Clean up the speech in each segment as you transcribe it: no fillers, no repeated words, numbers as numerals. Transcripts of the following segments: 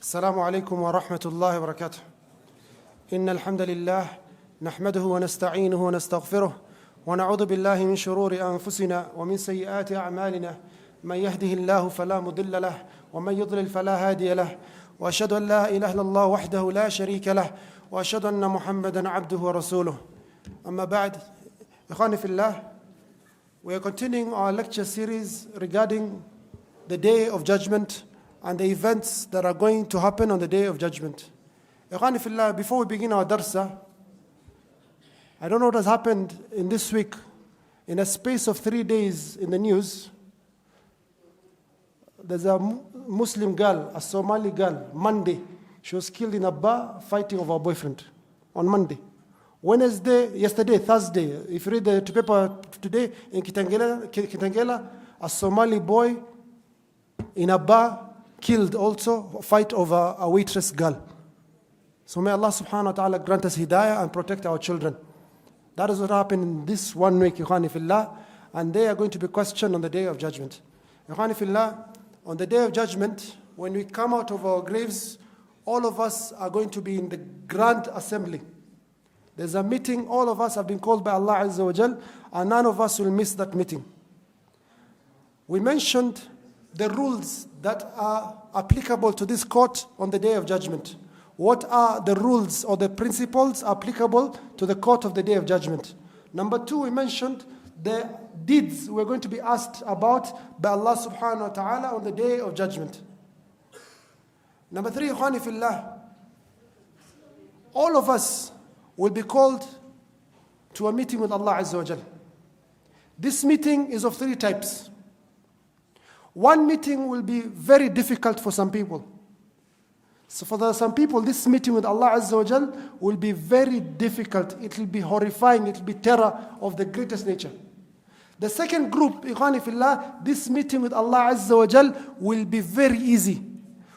السلام عليكم ورحمة الله وبركاته. إن الحمد لله نحمده ونستعينه ونستغفره ونعوذ بالله من شرور أنفسنا ومن سيئات أعمالنا. من يهده الله فلا مضل له ومن يضلل فلا هادي له، وأشهد أن لا إله إلا الله وحده لا شريك له، وأشهد أن محمدا عبده ورسوله. أما بعد، إخواني في الله, we are continuing our lecture series regarding the Day of Judgment and the events that are going to happen on the Day of Judgment. Ikhwani fillah, before we begin our darsa, I don't know what has happened in this week. In a space of 3 days in the news, there's a Muslim girl, a Somali girl, Monday. She was killed in a bar fighting over her boyfriend on Monday. Yesterday, Thursday, if you read the paper today, in Kitangela, a Somali boy in a bar killed also, fight over a waitress girl. So may Allah subhanahu wa ta'ala grant us hidayah and protect our children. That is what happened in this 1 week, Ikhwani fillah, and they are going to be questioned on the Day of Judgment. Ikhwani fillah, on the Day of Judgment, when we come out of our graves, all of us are going to be in the grand assembly. There's a meeting, all of us have been called by Allah Azza wa Jal, and none of us will miss that meeting. We mentioned the rules that are applicable to this court on the Day of Judgment. What are the rules or the principles applicable to the court of the Day of Judgment? Number 2, we mentioned the deeds we're going to be asked about by Allah subhanahu wa ta'ala on the Day of Judgment. Number 3, Ikhwani fillah, all of us will be called to a meeting with Allah Azza wa Jal. This meeting is of 3 types. One meeting will be very difficult for some people. So for some people, this meeting with Allah Azza wa Jal will be very difficult. It will be horrifying. It will be terror of the greatest nature. The second group, Ikhwani fillah, this meeting with Allah Azza wa Jal will be very easy.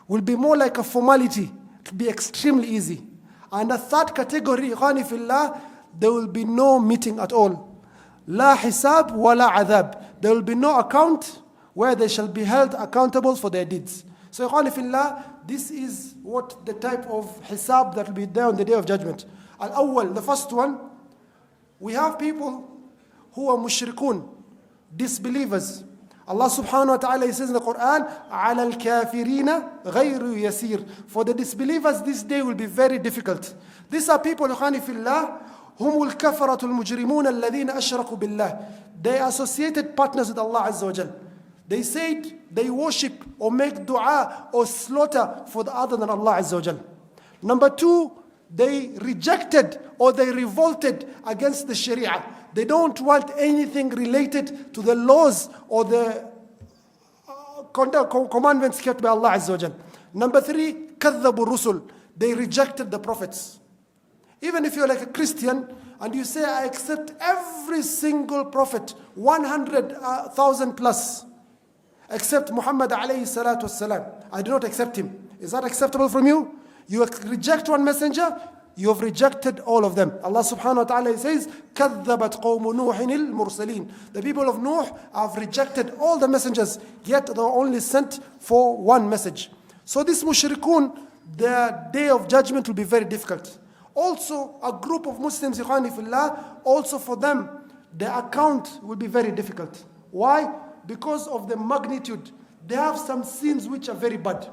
Will be more like a formality. It will be extremely easy. And the third category, Ikhwani fillah, there will be no meeting at all. La hisab wa la adhab. There will be no account where they shall be held accountable for their deeds. So, Ikhwani fillah, this is what the type of hisab that will be there on the Day of Judgment. Al-awwal, the first one, we have people who are mushrikun, disbelievers. Allah subhanahu wa ta'ala says in the Quran, عَلَى الْكَافِرِينَ غَيْرُ يَسِيرٌ. For the disbelievers, this day will be very difficult. These are people, Ikhwani fillah, هُمُ الْكَفَرَةُ الْمُجْرِمُونَ الَّذِينَ أَشْرَكُوا بِاللَّهِ. They associated partners with Allah Azza wa Jal. They said they worship or make dua or slaughter for the other than Allah Azza wa Jal. Number 2, they rejected or they revolted against the Sharia. They don't want anything related to the laws or the commandments kept by Allah Azza wa Jal. Number 3, كَذَّبُوا الرُّسُلِ. They rejected the prophets. Even if you're like a Christian and you say, I accept every single prophet, 100,000 plus, except Muhammad alayhi salatu wassalam, I do not accept him. Is that acceptable from you? You reject one messenger, you have rejected all of them. Allah subhanahu wa ta'ala says, كَذَّبَتْ قَوْمُ نُوحٍ الْمُرْسَلِينَ. The people of Nuh have rejected all the messengers, yet they are only sent for one message. So this mushrikun, their Day of Judgment will be very difficult. Also, a group of Muslims, Ikhwani fillah, also for them, the account will be very difficult. Why? Because of the magnitude. They have some sins which are very bad.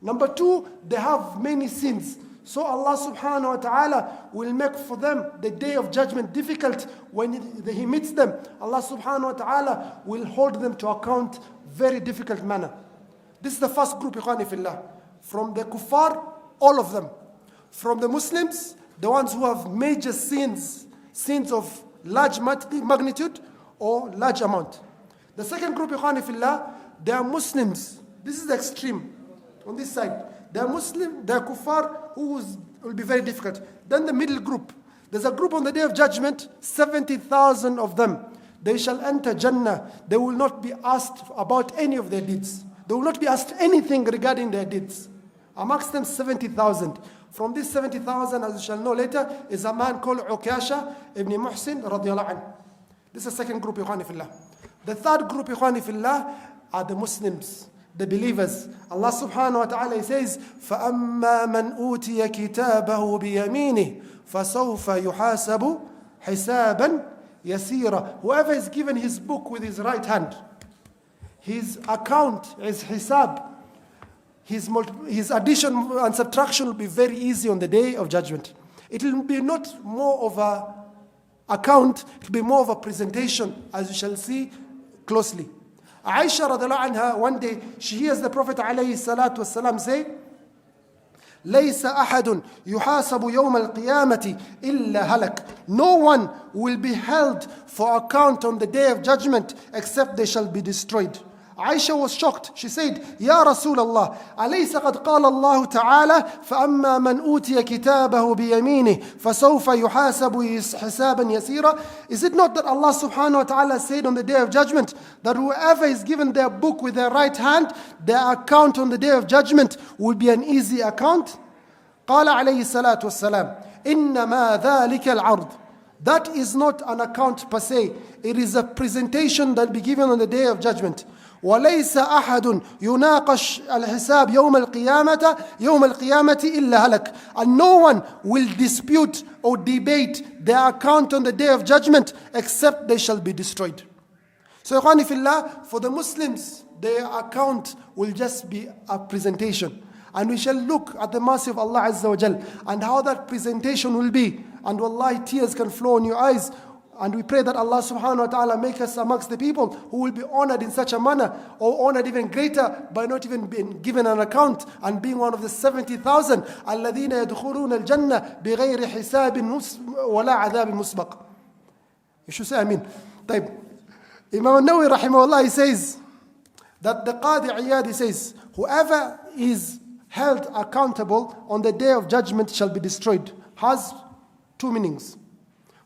Number 2, they have many sins. So Allah subhanahu wa ta'ala will make for them the Day of Judgment difficult. When He meets them, Allah subhanahu wa ta'ala will hold them to account very difficult manner. This is the first group, Ikhwani fillah. From the kuffar, all of them. From the Muslims, the ones who have major sins of large magnitude or large amount. The second group, Ikhwani fillah, they are Muslims. This is the extreme on this side. They are Muslim, they are kuffar, who will be very difficult. Then the middle group. There's a group on the Day of Judgment, 70,000 of them. They shall enter Jannah. They will not be asked about any of their deeds. They will not be asked anything regarding their deeds. Amongst them, 70,000. From this 70,000, as you shall know later, is a man called Ukasha ibn Muhsin radiyallahu anhu. This is the second group, Ikhwani fillah. The third group, Ikhwani fillah, are the Muslims. the believers. Allah subhanahu wa ta'ala says, فَأَمَّا مَنْ أُوتِيَ كِتَابَهُ بِيَمِينِهِ فَسَوْفَ يُحَاسَبُ حِسَابًا يَسِيرًا. Whoever is given his book with his right hand, his account is hisab. His addition and subtraction will be very easy on the day of judgment. It will be not more of a account, it will be more of a presentation, as you shall see closely. Aisha radiallahu anha, one day she hears the Prophet alayhi salatu wasalam say, لَيْسَ أَحَدٌ يُحَاسَبُ يَوْمَ الْقِيَامَةِ إِلَّا هَلَكَ. No one will be held for account on the day of judgment except they shall be destroyed. Aisha was shocked. She said, Ya Rasulullah, أليس قد قال الله تعالى فأما من أوتي كتابه بيمينه فسوف يحاسب حسابا يسيرا. Is it not that Allah subhanahu wa ta'ala said on the day of judgment that whoever is given their book with their right hand, their account on the day of judgment will be an easy account? قال عليه الصلاة والسلام إنما ذلك العرض. That is not an account per se. It is a presentation that will be given on the day of judgment. وَلَيْسَ أَحَدٌ يُنَاقَشْ الْحِسَابِ يَوْمَ الْقِيَامَةِ إِلَّا هَلَكَ. And no one will dispute or debate their account on the day of judgment except they shall be destroyed. So, ikhwani fillah, for the Muslims, their account will just be a presentation. And we shall look at the mercy of Allah Azza wa Jal and how that presentation will be. And wallahi, tears can flow in your eyes. And we pray that Allah subhanahu wa ta'ala make us amongst the people who will be honored in such a manner, or honored even greater by not even being given an account and being one of the 70,000 الَّذِينَ يَدْخُلُونَ الْجَنَّةِ بِغَيْرِ حِسَابٍ وَلَا عَذَابٍ مُسْبَقٍ. You should say Ameen. طيب. Imam Nawawi rahimahullah, he says that the Qadi Iyad, he says, whoever is held accountable on the day of judgment shall be destroyed. Has two meanings.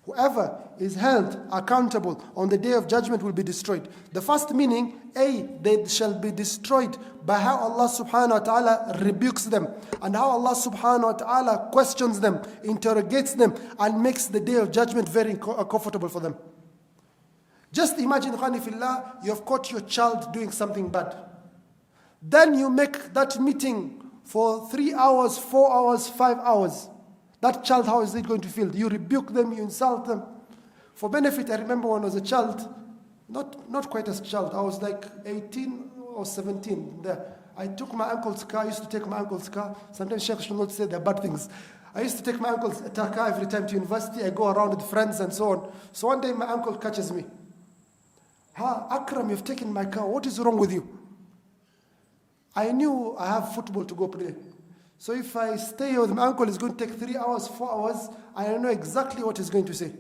Whoever is held accountable on the day of judgment will be destroyed. The first meaning, they shall be destroyed by how Allah subhanahu wa ta'ala rebukes them, and how Allah subhanahu wa ta'ala questions them, interrogates them, and makes the day of judgment very comfortable for them. Just imagine, khani fillah, you have caught your child doing something bad. Then you make that meeting for 3 hours, 4 hours, 5 hours. That child, how is it going to feel? You rebuke them, you insult them. For benefit, I remember when I was a child, not quite a child, I was like 18 or 17. I took my uncle's car, I used to take my uncle's car. Sometimes Sheikh should not say they're bad things. I used to take my uncle's car every time to university. I go around with friends and so on. So one day my uncle catches me. Akram, you've taken my car. What is wrong with you? I knew I have football to go play. So if I stay with my uncle, it's going to take 3 hours, 4 hours. I know exactly what he's going to say.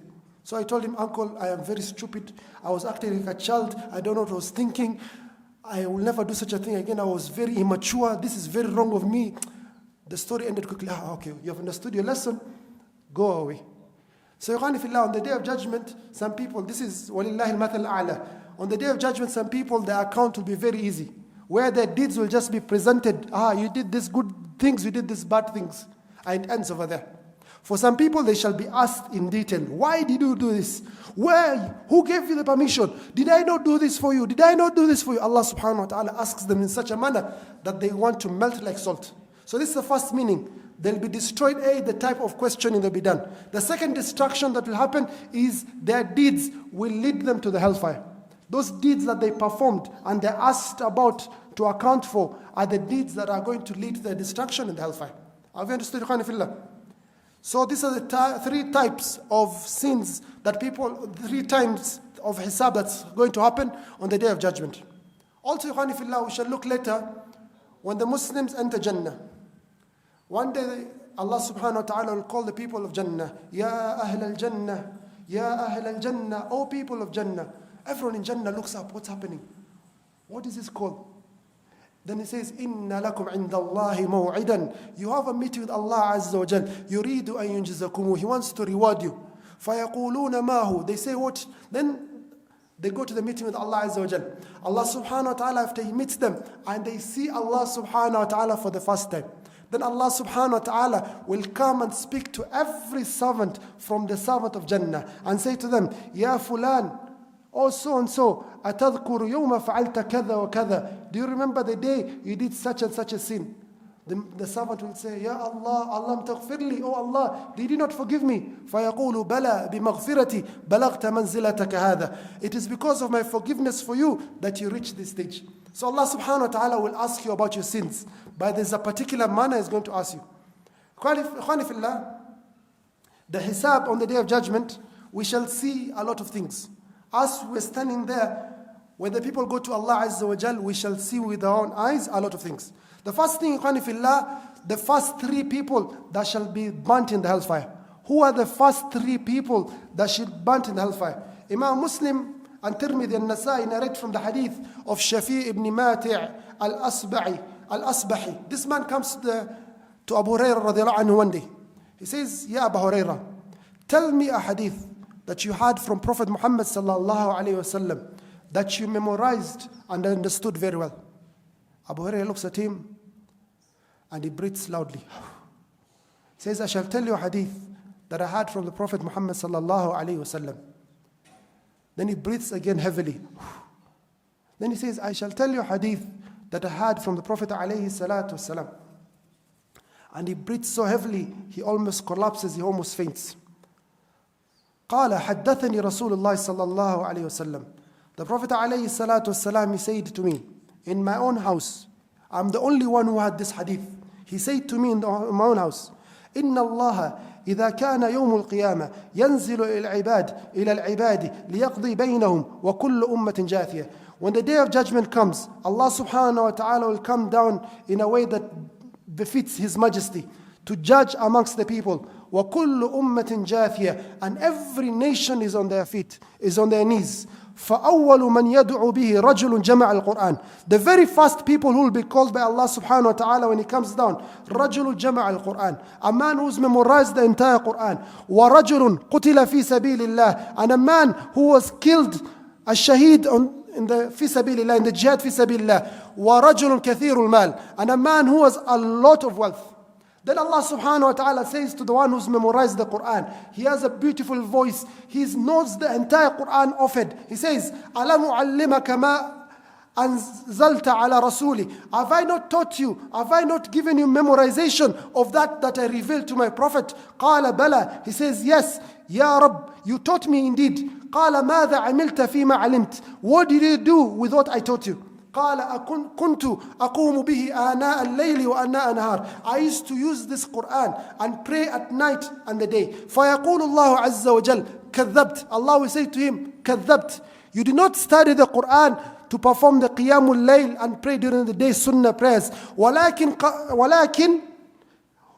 So I told him, Uncle, I am very stupid. I was acting like a child. I don't know what I was thinking. I will never do such a thing again. I was very immature. This is very wrong of me. The story ended quickly. Okay, you have understood your lesson. Go away. So on the day of judgment, some people, this is walillahi al-mathal a'la. On the day of judgment, some people, their account will be very easy, where their deeds will just be presented. You did this good things, you did this bad things. And it ends over there. For some people, they shall be asked in detail, why did you do this? Where? Who gave you the permission? Did I not do this for you? Did I not do this for you? Allah subhanahu wa ta'ala asks them in such a manner that they want to melt like salt. So this is the first meaning. They'll be destroyed. The type of questioning will be done. The second destruction that will happen is their deeds will lead them to the hellfire. Those deeds that they performed and they're asked about to account for are the deeds that are going to lead to their destruction in the hellfire. Have you understood? So these are the three types of sins that people, 3 times of hisab that's going to happen on the day of judgment. Also, we shall look later when the Muslims enter Jannah. One day Allah subhanahu wa ta'ala will call the people of Jannah, Ya Ahl al-Jannah, Ya Ahl al-Jannah, O people of Jannah. Everyone in Jannah looks up, what's happening? What is this called? Then he says, Inna lakum indallahi maw'idan. You have a meeting with Allah Azza wa Jal. Yuridu an yunjizakumu. He wants to reward you. Fayaquluna mahu. They say what? Then they go to the meeting with Allah Azza wa Jal. Allah subhanahu wa ta'ala, after he meets them, and they see Allah subhanahu wa ta'ala for the first time. Then Allah subhanahu wa ta'ala will come and speak to every servant from the servant of Jannah and say to them, Ya fulan, oh so and so, أتذكر يوم فعلت كذا وكذا. Do you remember the day you did such and such a sin? The servant will say, Ya Allah, Allah taghfirli, oh Allah, did you not forgive me? فَيَقُولُ بَلَى بِمَغْفِرَتِي بَلَغْتَ مَنْزِلَتَكَ هَذَا. It is because of my forgiveness for you that you reach this stage. So Allah subhanahu wa ta'ala will ask you about your sins, but there's a particular manner He's going to ask you. Ikhwani fillah, the hisab on the day of judgment, we shall see a lot of things. As we're standing there, when the people go to Allah Azza wa Jal, we shall see with our own eyes a lot of things. The first thing, ikhwani fillah, the first 3 people that shall be burnt in the hellfire. Who are the first 3 people that shall be burnt in the hellfire? Imam Muslim and Tirmidhi and Nasa'i narrate from the hadith of Shafi ibn Mati' al-Asbahi. This man comes to Abu Hurairah radiallahu anhu one day. He says, Ya Abu Hurairah, tell me a hadith that you had from Prophet Muhammad sallallahu alayhi wasallam that you memorized and understood very well. Abu Hurairah looks at him and he breathes loudly. He says, I shall tell you a hadith that I had from the Prophet Muhammad sallallahu alayhi wasallam. Then he breathes again heavily. Then he says, I shall tell you a hadith that I had from the Prophet alayhi salatu wasalam. And he breathes so heavily, he almost collapses, he almost faints. قال حدثني رسول الله صلى الله عليه وسلم. The Prophet alayhi salatu wasalam, he said to me, in my own house, I'm the only one who had this hadith. He said to me in my own house, إن الله إذا كان يوم القيامة ينزل إلى العباد ليقضي بينهم وكل أمة جاثية. When the day of judgment comes, Allah subhanahu wa ta'ala will come down in a way that befits His majesty to judge amongst the people. وكل أمة جاثية, and every nation is on their feet, is on their knees. فأول من يدعو به رجل جمع القرآن. The very first people who will be called by Allah subhanahu wa ta'ala when He comes down, رجل جمع القرآن, a man who's memorized the entire Quran. ورجل قتل في سبيل الله, and a man who was killed, a shaheed in the في سبيل الله, in the jihad في سبيل الله. ورجل كثير المال, and a man who has a lot of wealth. Then Allah subhanahu wa ta'ala says to the one who's memorized the Quran, he has a beautiful voice, he knows the entire Quran offered. He says, أَلَمُ عَلِّمَكَ مَا أَنزَلْتَ عَلَى رَسُولِي. Have I not taught you, have I not given you memorization of that I revealed to my Prophet? قَالَ بَلَى. He says, yes, Ya Rabb, you taught me indeed. قَالَ مَاذَا عَمِلْتَ فِيمَا عَلِمْتَ. What did you do with what I taught you? قال كنت أقوم به آناء الليل وآناء النهار. I used to use this Quran and pray at night and the day. فيقول الله عز وجل كذبت. Allah will say to him, كذبت. You did not study the Quran to perform the Qiyamul Layl and pray during the day Sunnah prayers.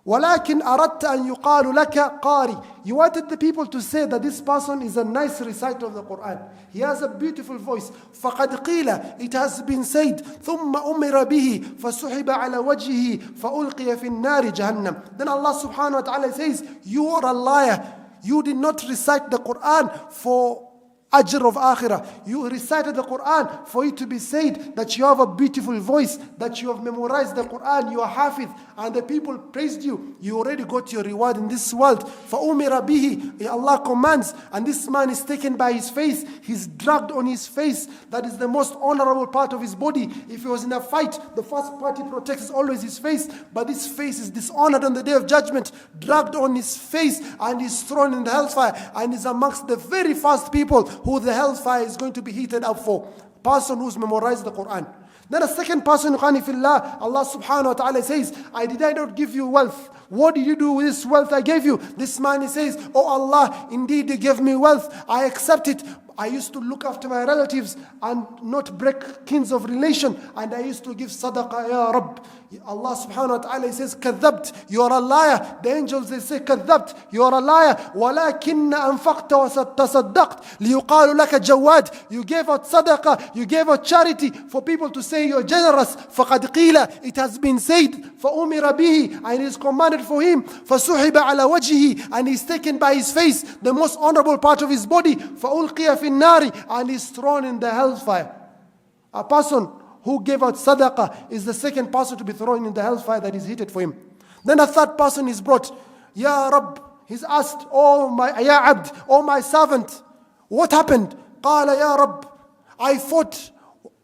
ولكن أردت أن يقال لك قاري. You wanted the people to say that this person is a nice reciter of the Quran. He has a beautiful voice. فقد قيل, it has been said, ثم أمر به فسحب على وجهه فألقي في النار جهنم. Then Allah subhanahu wa ta'ala says, you are a liar. You did not recite the Quran for ajr of akhirah. You recited the Quran for it to be said that you have a beautiful voice, that you have memorized the Quran, you are hafiz, and the people praised you. You already got your reward in this world. فَأُمِرَ بِهِ, Allah commands, and this man is taken by his face. He's dragged on his face. That is the most honorable part of his body. If he was in a fight, the first part he protects is always his face, but this face is dishonored on the day of judgment, dragged on his face, and is thrown in the hellfire, and is amongst the very first people who the hellfire is going to be heated up for. Person who's memorized the Quran. Then a second person, Allah subhanahu wa ta'ala says, did I not give you wealth? What did you do with this wealth I gave you? This man, he says, oh Allah, indeed you gave me wealth. I accept it. I used to look after my relatives and not break kins of relation. And I used to give sadaqah, ya Rabb. Allah subhanahu wa ta'ala says, كذبت, you are a liar. The angels, they say, كذبت, you are a liar. ولكن أنفقت وتصدقت ليقال لك جواد. You gave out sadaqah, you gave out charity for people to say you're generous. فقد قيل, it has been said, فأمر به, and it is commanded for him. فسحب على وجهه, and he is taken by his face, the most honorable part of his body. فألقي في النار, and is thrown in the hellfire. A person who gave out sadaqah is the second person to be thrown in the hellfire that is heated for him. Then a third person is brought. Ya Rabb, he's asked, oh my, Ya Abd, oh my servant, what happened? قال يا رب,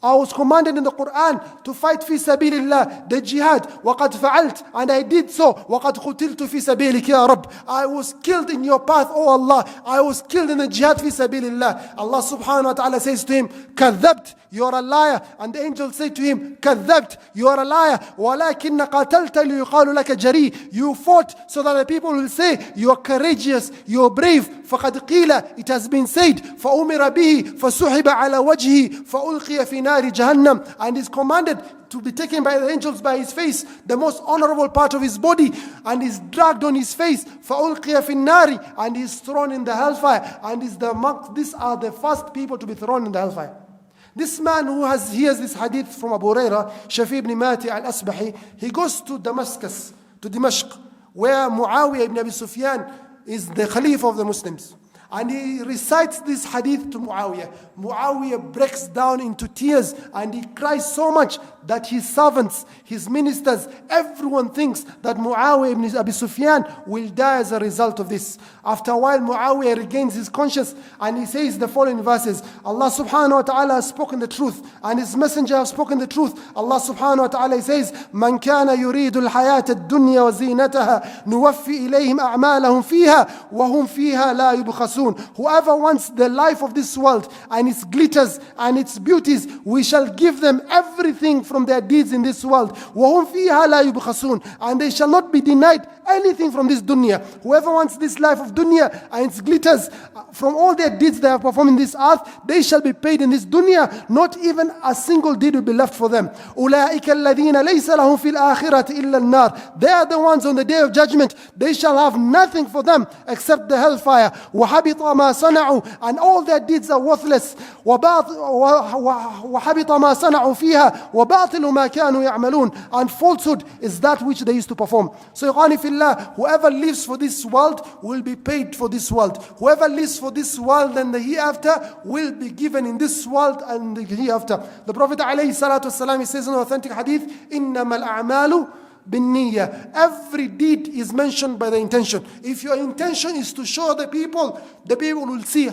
I was commanded in the Quran to fight في سبيل الله, the jihad. وقد فعلت, and I did so. وقد قتلت في سبيلك يا رب. I was killed in your path, oh Allah. I was killed in the jihad في سبيل الله. Allah subhanahu wa ta'ala says to him, كذبت, you are a liar. And the angel said to him, كذبت, you are a liar. ولكن قاتلت ليقال لك جريء. You fought so that the people will say, you are courageous, you are brave. فقد قيل, it has been said, فأمر به فسحب على وجهه فألقي في نار جهنم, and is commanded to be taken by the angels by his face, the most honorable part of his body, and is dragged on his face, فألقي في النار, and is thrown in the hellfire. And these are the first people to be thrown in the hellfire. This man who hears this hadith from Abu Hurairah, Shafi ibn Mati al-Asbahi, he goes to Damascus, to Dimashq, where Muawiyah ibn Abi Sufyan is the Khalifa of the Muslims. And he recites this hadith to Muawiyah. Muawiyah breaks down into tears and he cries so much that his servants, his ministers, everyone thinks that Muawiyah ibn Abi Sufyan will die as a result of this. After a while, Muawiyah regains his conscience and he says the following verses. Allah subhanahu wa ta'ala has spoken the truth and his messenger has spoken the truth. Allah subhanahu wa ta'ala says, من كان يريد الحياة الدنيا وزينتها نوفي إليهم أعمالهم فيها وهم فيها لا يبخسون. Whoever wants the life of this world and its glitters and its beauties, we shall give them everything from their deeds in this world. وهم فيها لا يبخسون. And they shall not be denied anything from this dunya. Whoever wants this life of dunya and its glitters from all their deeds they have performed in this earth, they shall be paid in this dunya. Not even a single deed will be left for them. أولئك الذين ليس لهم في الآخرة إلا النار. They are the ones on the day of judgment. They shall have nothing for them except the hellfire. وحبط ما صنعوا, and all their deeds are worthless. وحبط ما صنعوا فيها وباطل ما كانوا يعملون. And falsehood is that which they used to perform. So إخواني في الله, whoever lives for this world will be paid for this world. Whoever lives for this world and the hereafter will be given in this world and the hereafter. The Prophet عليه الصلاة والسلام, he says in an authentic hadith, إنما الأعمال بالنية. Every deed is mentioned by the intention. If your intention is to show the people will see,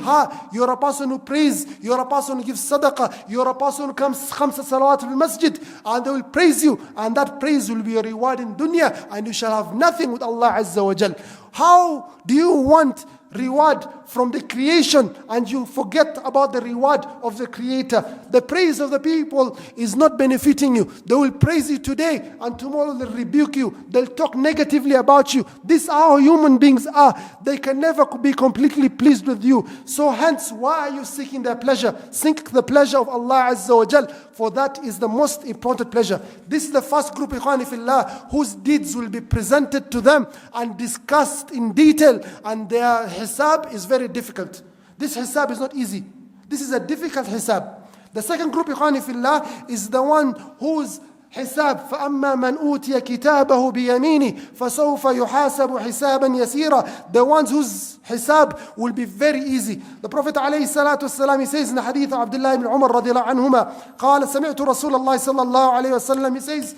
you're a person who prays, you're a person who gives sadaqah, you're a person who comes khamsa salawat in masjid, and they will praise you, and that praise will be a reward in dunya, and you shall have nothing with Allah Azza wa Jal. How do you want reward from the creation and you forget about the reward of the creator? The praise of the people is not benefiting you. They will praise you today and tomorrow they'll rebuke you. They'll talk negatively about you. This is how human beings are. They can never be completely pleased with you. So hence, why are you seeking their pleasure? Seek the pleasure of Allah Azza wa Jal, for that is the most important pleasure. This is the first group, Ikhwani Fillah, whose deeds will be presented to them and discussed in detail, and their hisab is very difficult. This hisab is not easy. This is a difficult hisab. The second group, Ikhwani Fillah, is the one whose حساب فأما من أوتي كتابه بيمينه فسوف يحاسب حسابا يسيرا. The ones whose hisab will be very easy. The Prophet عليه الصلاة والسلام, he says in the hadith of Abdullah ibn Umar رضي الله عنهما, قال سمعت رسول الله صلى الله عليه وسلم, he says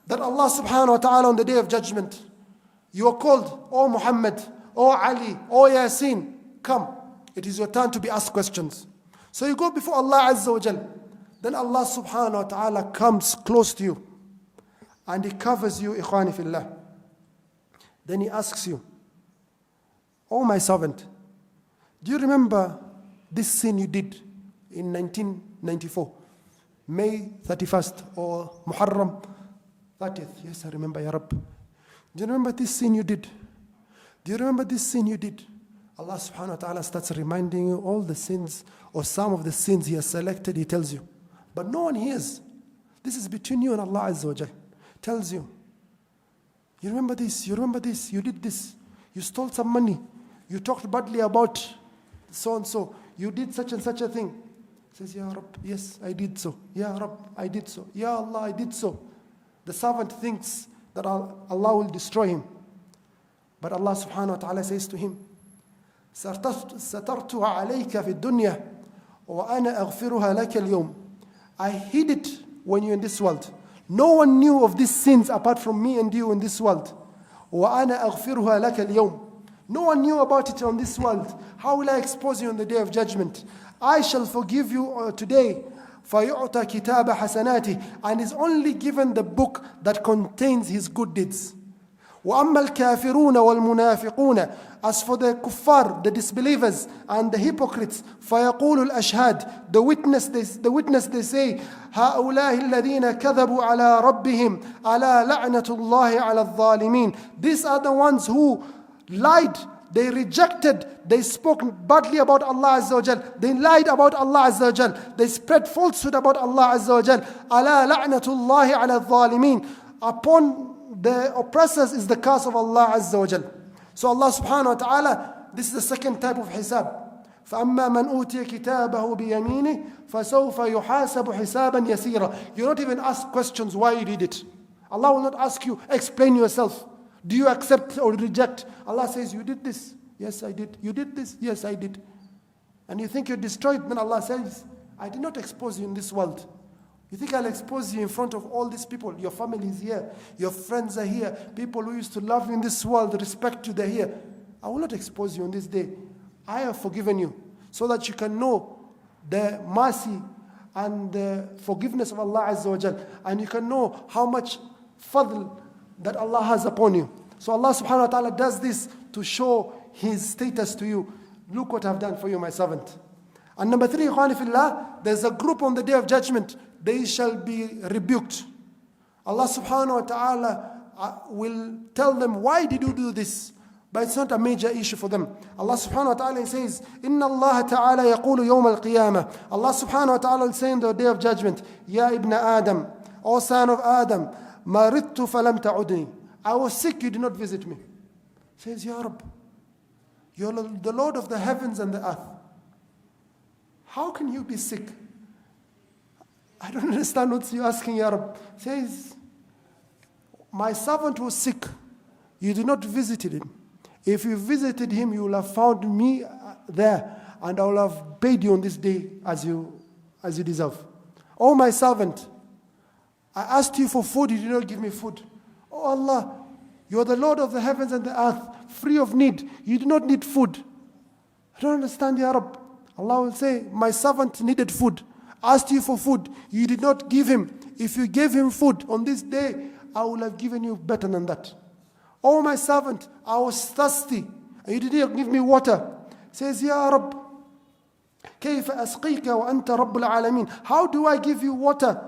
that Allah subhanahu wa ta'ala on the day of judgment, you are called, O Muhammad, O Ali, O Yasin, come, it is your turn to be asked questions. So you go before Allah Azza wa Jal. Then Allah subhanahu wa ta'ala comes close to you and He covers you, Ikhwani Fillah. Then He asks you, oh my servant, do you remember this sin you did in 1994, May 31st or Muharram 30th? Yes, I remember, Ya Rabb. Do you remember this sin you did? Do you remember this sin you did? Allah subhanahu wa ta'ala starts reminding you all the sins or some of the sins He has selected. He tells you. But no one hears. This is between you and Allah Azza wa Jal. Tells you, you remember this, you remember this, you did this, you stole some money, you talked badly about so and so, you did such and such a thing. Says, Ya Rabb, yes, I did so. Ya Rabb, I did so. Ya Allah, I did so. The servant thinks that Allah will destroy him. But Allah subhanahu wa ta'ala says to him, سترتها عليك في الدنيا وأنا أغفرها لك اليوم. I hid it when you're in this world. No one knew of these sins apart from me and you in this world. وَأَنَا أَغْفِرُهَا لَكَ الْيَوْمِ. No one knew about it on this world. How will I expose you on the day of judgment? I shall forgive you today. فَيُعْطَى كِتَابَ حَسَنَاتِهِ, and is only given the book that contains his good deeds. وَأَمَّا الْكَافِرُونَ وَالْمُنَافِقُونَ, as for the kuffar, the disbelievers and the hypocrites, فَيَقُولُ الْأَشْهَادِ, the witness they say, هَؤُلَاءِ الَّذِينَ كَذَبُوا عَلَىٰ رَبِّهِمْ أَلَا لَعْنَةُ اللَّهِ عَلَى الظَّالِمِينَ. These are the ones who lied, they rejected, they spoke badly about Allah Azza wa Jal, they lied about Allah Azza wa Jal, they spread falsehood about Allah Azza wa Jal. أَلَا لَعْنَةُ اللَّهِ عَلَى الظَّالِمِينَ. Upon the oppressors is the curse of Allah Azza wa Jal. So Allah subhanahu wa ta'ala, this is the second type of hisab. فَأَمَّا مَنْ أُوتِيَ كِتَابَهُ بِيَمِينِهِ فَسَوْفَ يُحَاسَبُ حِسَابًا يَسِيرًا. You don't even ask questions why you did it. Allah will not ask you, explain yourself. Do you accept or reject? Allah says, you did this. Yes, I did. You did this. Yes, I did. And you think you're destroyed. Then Allah says, I did not expose you in this world. You think I'll expose you in front of all these people? Your family is here. Your friends are here. People who used to love you in this world, respect you, they're here. I will not expose you on this day. I have forgiven you so that you can know the mercy and the forgiveness of Allah Azza wa Jal. And you can know how much fadl that Allah has upon you. So Allah subhanahu wa ta'ala does this to show His status to you. Look what I've done for you, my servant. And number 3, ikhwani fillah, there's a group on the day of judgment. They shall be rebuked. Allah subhanahu wa ta'ala will tell them, why did you do this? But it's not a major issue for them. Allah subhanahu wa ta'ala says, Inna Allah ta'ala yaqulu yawm al-qiyamah. Allah subhanahu wa ta'ala will say in the day of judgment, Ya ibn Adam, O son of Adam, maridtu falam ta'udni. I was sick, you did not visit me. Says, Ya Rabb, you're the Lord of the heavens and the earth. How can you be sick? I don't understand what you're asking, Ya Rabb. Says, my servant was sick. You did not visit him. If you visited him, you will have found me there, and I will have paid you on this day as you deserve. Oh, my servant, I asked you for food, you did not give me food. Oh Allah, you are the Lord of the heavens and the earth, free of need. You do not need food. I don't understand, Ya Rabb. Allah will say, my servant needed food. Asked you for food, you did not give him. If you gave him food on this day, I will have given you better than that. Oh, my servant, I was thirsty, and you did not give me water. Says, Ya Rabb, كيف أسقيك وأنت رب العالمين. How do I give you water?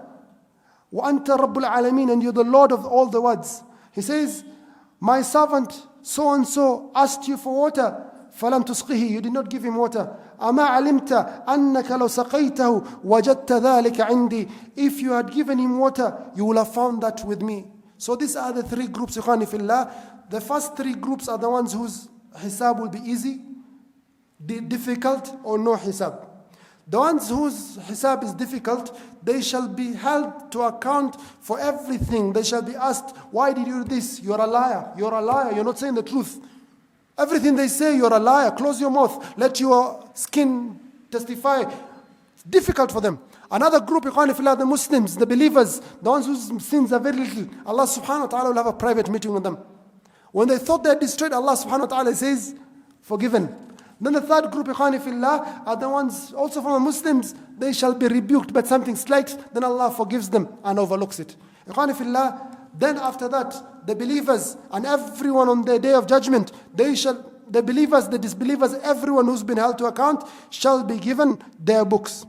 وأنت رب العالمين, and you're the Lord of all the worlds. He says, my servant so and so asked you for water. فلم تسقه, you did not give him water. أما علمت أنك لو سقيته وجدت ذلك عندي. If you had given him water, you will have found that with me. So these are the 3 groups, ikhwani fillah. The first 3 groups are the ones whose hisab will be easy, difficult, or no hisab. The ones whose hisab is difficult, they shall be held to account for everything. They shall be asked, why did you do this? You're a liar. You're a liar. You're not saying the truth. Everything they say, you're a liar. Close your mouth. Let your skin testify. It's difficult for them. Another group, ikhwani fillah, the Muslims, the believers, the ones whose sins are very little, Allah subhanahu wa ta'ala will have a private meeting with them. When they thought they had destroyed, Allah subhanahu wa ta'ala says, forgiven. Then the third group, ikhwani fillah, are the ones also from the Muslims. They shall be rebuked by something slight, then Allah forgives them and overlooks it. Ikhwani fillah, then after that, the believers and everyone on the day of judgment, the believers, the disbelievers, everyone who's been held to account shall be given their books.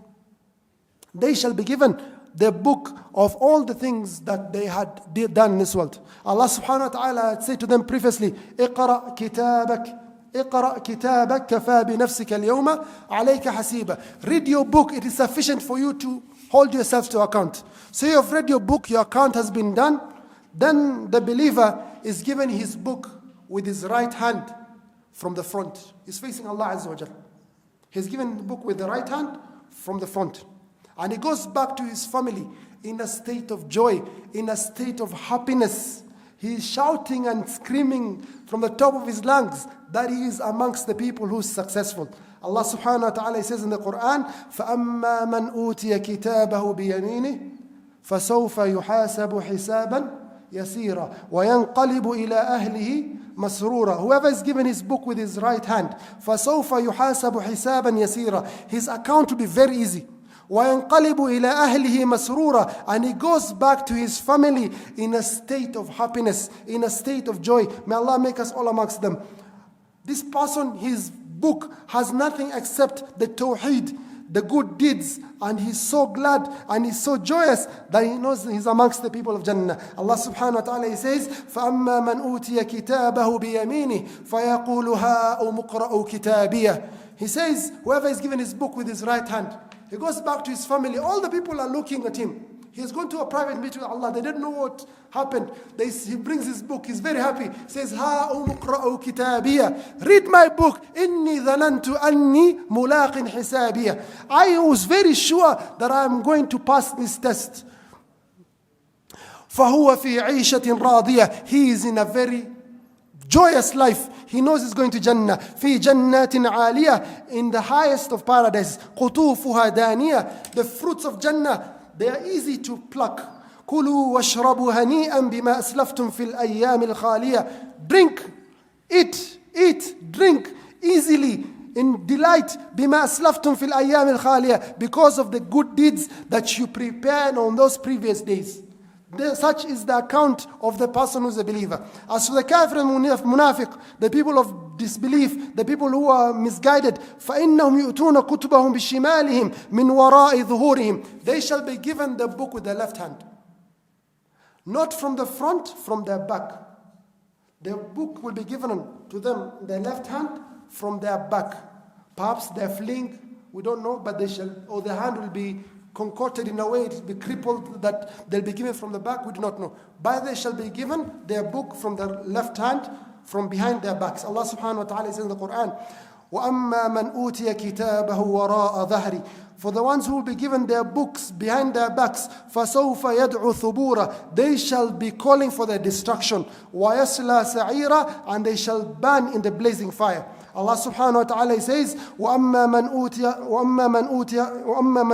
They shall be given the book of all the things that they had done in this world. Allah subhanahu wa ta'ala had said to them previously, اقرأ كتابك كفى بنفسك اليوم عليك حسيبا. Read your book, it is sufficient for you to hold yourself to account. So you have read your book, your account has been done. Then the believer is given his book with his right hand from the front. He's facing Allah Azza wa Jal. He's given the book with the right hand from the front. And he goes back to his family in a state of joy, in a state of happiness. He is shouting and screaming from the top of his lungs that he is amongst the people who is successful. Allah subhanahu wa ta'ala says in the Quran, فَأَمَّا مَنْ أُوتِيَ كِتَابَهُ بِيَمِينِهِ فَسَوْفَ يُحَاسَبُ حِسَابًا يسيرا وينقلب إلى أهله مسرورا. Whoever is given his book with his right hand, فسوف يحاسب حسابا يسيرا. His account will be very easy. وَيَنْقَلِبُ إِلَىٰ أَهْلِهِ مَسْرُورًا. And he goes back to his family in a state of happiness, in a state of joy. May Allah make us all amongst them. This person, his book has nothing except the tawheed, the good deeds, and he's so glad and he's so joyous that he knows he's amongst the people of Jannah. Allah subhanahu wa ta'ala, he says, فَأَمَّا مَنْ أُوتِيَ كِتَابَهُ بِيَمِينِهِ فَيَقُولُ هَاؤُمُ اقْرَءُوا كِتَابِيَهْ. He says, whoever is given his book with his right hand, he goes back to his family. All the people are looking at him. He's gone to a private meeting with Allah. They didn't know what happened. He brings his book. He's very happy. He says, هَاؤُمُ اقْرَءُوا كِتَابِيَهْ. Read my book. إِنِّي ظَنَنْتُ أَنِّي مُلَاقٍ حِسَابِيَهْ. I was very sure that I'm going to pass this test. فَهُوَ فِي عِيشَةٍ رَاضِيَةٍ. He is in a very joyous life. He knows he's going to Jannah. في جنات عالية. In the highest of paradise. قطوفها دانية. The fruits of Jannah, they are easy to pluck. كلوا واشربوا هنيئا بما أسلفتم في الأيام الخالية. Drink, eat, drink easily in delight. بما أسلفتم في الأيام الخالية. Because of the good deeds that you prepared on those previous days. Such is the account of the person who is a believer. As for the kafir and munafiq, the people of disbelief, the people who are misguided, فَإِنَّهُمْ يُؤْتُونَ كُتُبَهُمْ بِشِمَالِهِمْ مِنْ وَرَاءِ ظُهُورِهِمْ. They shall be given the book with their left hand. Not from the front, from their back. The book will be given to them in their left hand, from their back. Perhaps they're fleeing, we don't know, but they shall, or their hand will be concocted in a way, it will be crippled, that they'll be given from the back, we do not know. But they shall be given their book from their left hand, from behind their backs. Allah subhanahu wa ta'ala says in the Quran, وَأَمَّا مَنْ أُوتِيَ كِتَابَهُ وَرَاءَ ظَهْرِ. For the ones who will be given their books behind their backs, فَسَوْفَ يَدْعُ ثُبُورًا. They shall be calling for their destruction. وَيَصْلَى سَعِيرًا. And they shall burn in the blazing fire. Allah subhanahu wa ta'ala says, وَأَمَّا مَنْ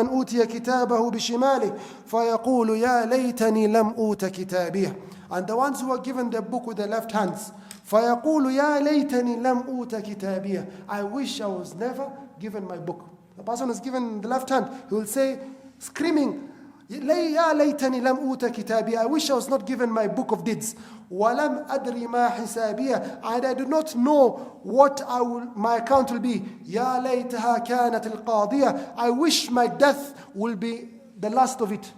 أُوتِيَ كِتَابَهُ بِشِمَالِهِ فَيَقُولُ يَا لَيْتَنِي لَمْ أُوتَ كِتَابِيهِ. And the ones who are given their book with their left hands, فَيَقُولُ يَا لَيْتَنِي لَمْ أُوتَ كِتَابِيهِ. I wish I was never given my book. The person is given the left hand, he will say, screaming, يَا لَيْتَنِي لَمْ أُوتَ كِتَابِيهِ. I wish I was not given my book of deeds. وَلَمْ أَدْرِ مَا حِسَابِيَهْ. And I do not know what my account will be. يَا لَيْتَهَا كَانَتِ الْقَاضِيَةِ. I wish my death will be the last of it.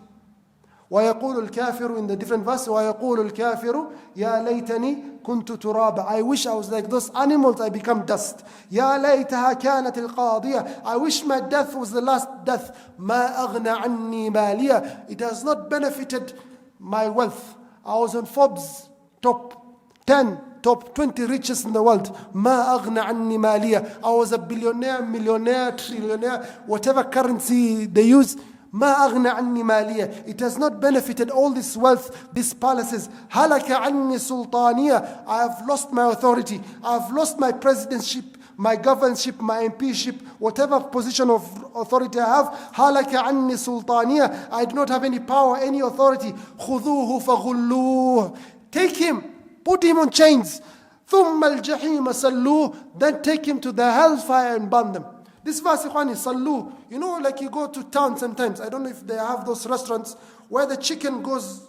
وَيَقُولُ الْكَافِرُ, in the different verse, وَيَقُولُ الْكَافِرُ يَا لَيْتَنِي كُنْتُ تُرَابًا. I wish I was like those animals, I become dust. يَا لَيْتَهَا كَانَتِ الْقَاضِيَةِ. I wish my death was the last death. مَا أَغْنَى عَنِّي مَالِيَةً. It has not benefited my wealth. I was on Forbes top 10, top 20 richest in the world. مَا أَغْنَى عَنِّي مَالِيَةً. I was a billionaire, millionaire, trillionaire, whatever currency they use. ما أغنى عني مالية. It has not benefited all this wealth, these palaces. هلك عني سلطانية. I have lost my authority. I have lost my presidentship, my governorship, my MPship, whatever position of authority I have. هلك عني سلطانية. I do not have any power, any authority. خذوه فغلوه. Take him, put him on chains. ثم الجحيم سلوه. Then take him to the hellfire and burn them. This verse, ikhwan, is sallu. You know, like you go to town sometimes. I don't know if they have those restaurants where the chicken goes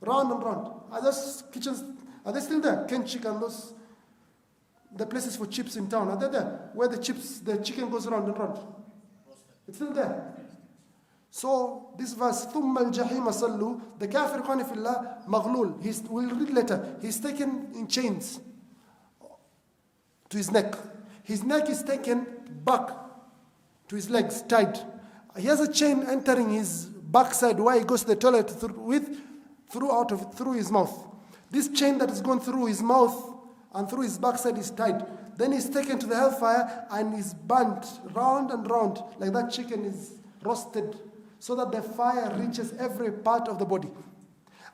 round and round. Are those kitchens, are they still there? Ken Chicken, those, the places for chips in town, are they there? Where the chicken goes round and round. It's still there. So, this verse, ثُمَّ الْجَحِيمَ صَلُّوا. The kafir, ikhwan fillah, maghlul. We'll read later. He's taken in chains to his neck. His neck is taken back to his legs, tied. He has a chain entering his backside where he goes to the toilet through his mouth. This chain that is going through his mouth and through his backside is tied. Then he's taken to the hellfire and is burnt round and round, like that chicken is roasted, so that the fire reaches every part of the body.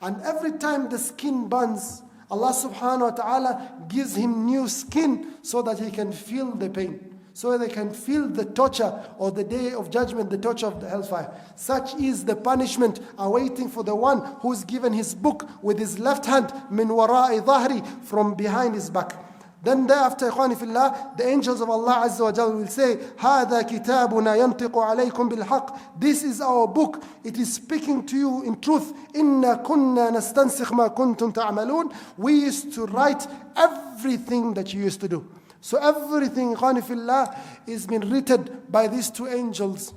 And every time the skin burns, Allah subhanahu wa ta'ala gives him new skin so that he can feel the pain. so they can feel the torture or the day of judgment, the torture of the hellfire. Such is the punishment awaiting for the one who is given his book with his left hand, min wara'i dhahri, from behind his back. Then thereafter, ikhwani fillah, the angels of Allah Azza wa Jalla will say, هَذَا كِتَابُنَا يَنْطِقُ عَلَيْكُمْ بِالْحَقِّ. This is our book. It is speaking to you in truth. إِنَّا كُنَّا نَسْتَنْسِخْ مَا كُنْتُمْ تَعْمَلُونَ. We used to write everything that you used to do. So everything, ikhwani fillah, is been written by these two angels.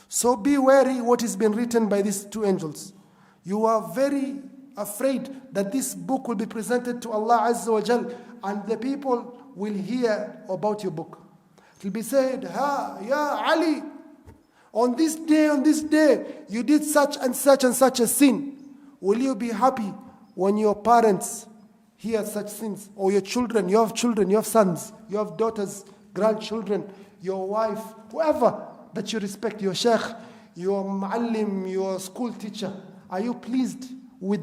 So be wary what is being written by these two angels. You are very afraid that this book will be presented to Allah Azza wa Jal, and the people will hear about your book. It will be said, Ya Ali, on this day, you did such and such and such a sin. Will you be happy when your parents hear such sins? Or your children, you have sons, you have daughters, grandchildren, your wife, whoever that you respect, your sheikh, your muallim, your school teacher. Are you pleased with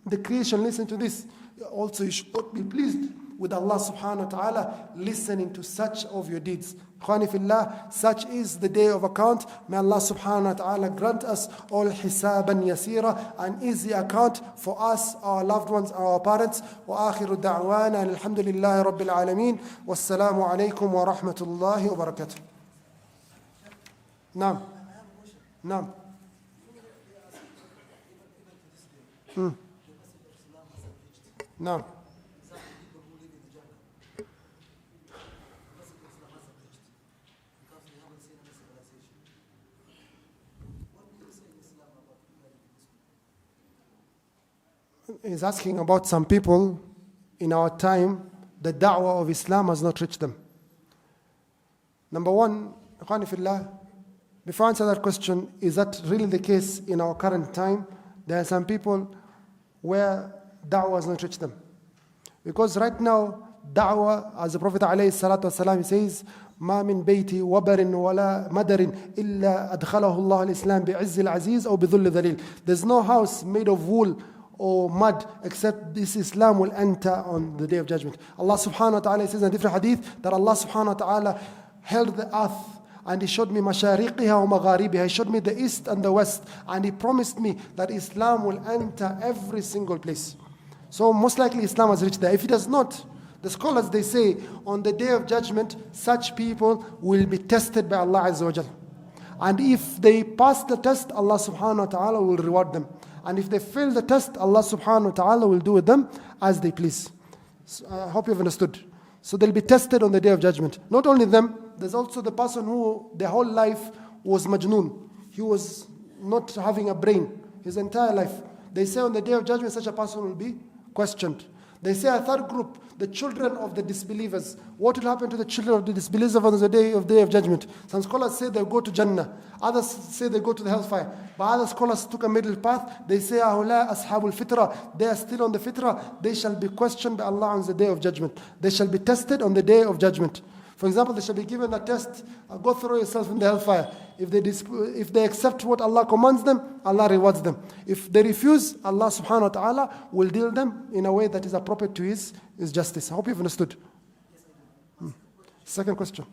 the creation? Listen to this. Also, you should be pleased with Allah subhanahu wa ta'ala listening to such of your deeds. Khani fillah, such is the day of account. May Allah subhanahu wa ta'ala grant us all hisaban yasira, an easy account for us, our loved ones, our parents. Wa akhiru da'wana alhamdulillahi rabbil alameen. Wassalamu alaykum wa rahmatullahi wa barakatuh. Naam. Naam. Naam. He's asking about some people in our time, the da'wah of Islam has not reached them. Number one, ikhwani fillah, before I answer that question, is that really the case in our current time? There are some people where da'wah has not reached them. Because right now, da'wah, as the Prophet ﷺ says, ما من بيت وبر ولا مدر إلا أدخله الله الإسلام بعز العزيز أو بذل ذليل. There's no house made of wool or mud except this Islam will enter on the day of judgment. Allah subhanahu wa ta'ala says in a different hadith that Allah subhanahu wa ta'ala held the earth and He showed me mashariqiha wa magharibiha. He showed me the east and the west, and He promised me that Islam will enter every single place. So most likely Islam has reached there. If it does not, the scholars, they say on the day of judgment, such people will be tested by Allah Azza wa Jal. And if they pass the test, Allah subhanahu wa ta'ala will reward them. And if they fail the test, Allah subhanahu wa ta'ala will do with them as they please. So I hope you've understood. So they'll be tested on the day of judgment. Not only them, there's also the person who their whole life was majnoon. He was not having a brain his entire life. They say on the day of judgment, such a person will be questioned. They say a third group, the children of the disbelievers. What will happen to the children of the disbelievers on the day of judgment? Some scholars say they'll go to Jannah. Others say they go to the hellfire. But other scholars took a middle path. They say, Ahula ashabul fitra. They are still on the fitra. They shall be questioned by Allah on the day of judgment. They shall be tested on the day of judgment. For example, they shall be given a test. Go throw yourself in the hellfire. If they accept what Allah commands them, Allah rewards them. If they refuse, Allah subhanahu wa ta'ala will deal them in a way that is appropriate to His justice. I hope you've understood. Second question.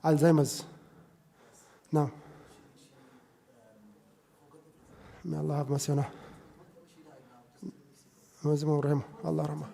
Alzheimer's. Now. May Allah have mercy on her. Allah rahmah.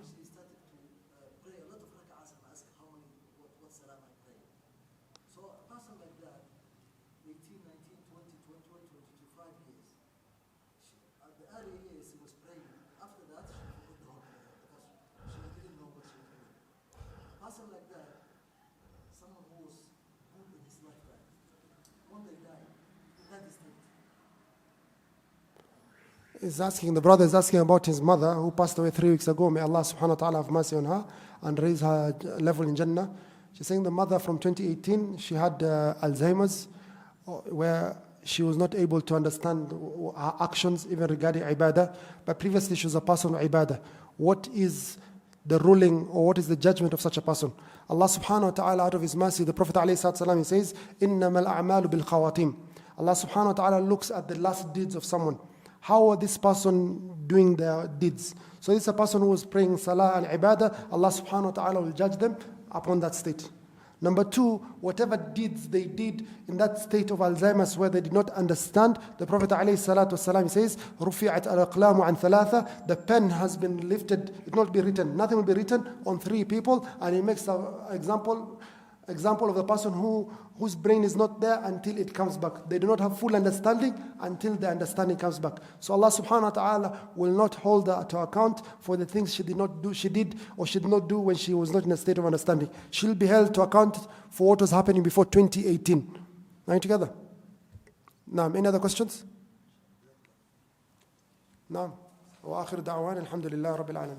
The brother is asking about his mother who passed away 3 weeks ago. May Allah subhanahu wa ta'ala have mercy on her and raise her level in Jannah. She's saying the mother from 2018, she had Alzheimer's, where she was not able to understand her actions even regarding ibadah. But previously she was a person of ibadah. What is the ruling or what is the judgment of such a person? Allah subhanahu wa ta'ala, out of His mercy, the Prophet ﷺ, he says, إِنَّمَا الْأَعْمَالُ بِالْخَوَاتِيمِ. Allah subhanahu wa ta'ala looks at the last deeds of someone. how are this person doing their deeds. So this is a person who is praying salah and ibadah, Allah subhanahu wa ta'ala will judge them upon that state. Number two, whatever deeds they did in that state of Alzheimer's where they did not understand, the Prophet ﷺ says, رُفِعَتْ الْأَقْلَامُ عَنْ ثَلَاثَةٍ, the pen has been lifted, it will not be written, nothing will be written on 3 people, and he makes an example of the person whose brain is not there until it comes back. They do not have full understanding until the understanding comes back. So Allah subhanahu wa ta'ala will not hold her to account for the things she did or she did not do when she was not in a state of understanding. She'll be held to account for what was happening before 2018. Are you together? Now, any other questions? Now, wa akhir da'wan alhamdulillah rabbil alamin.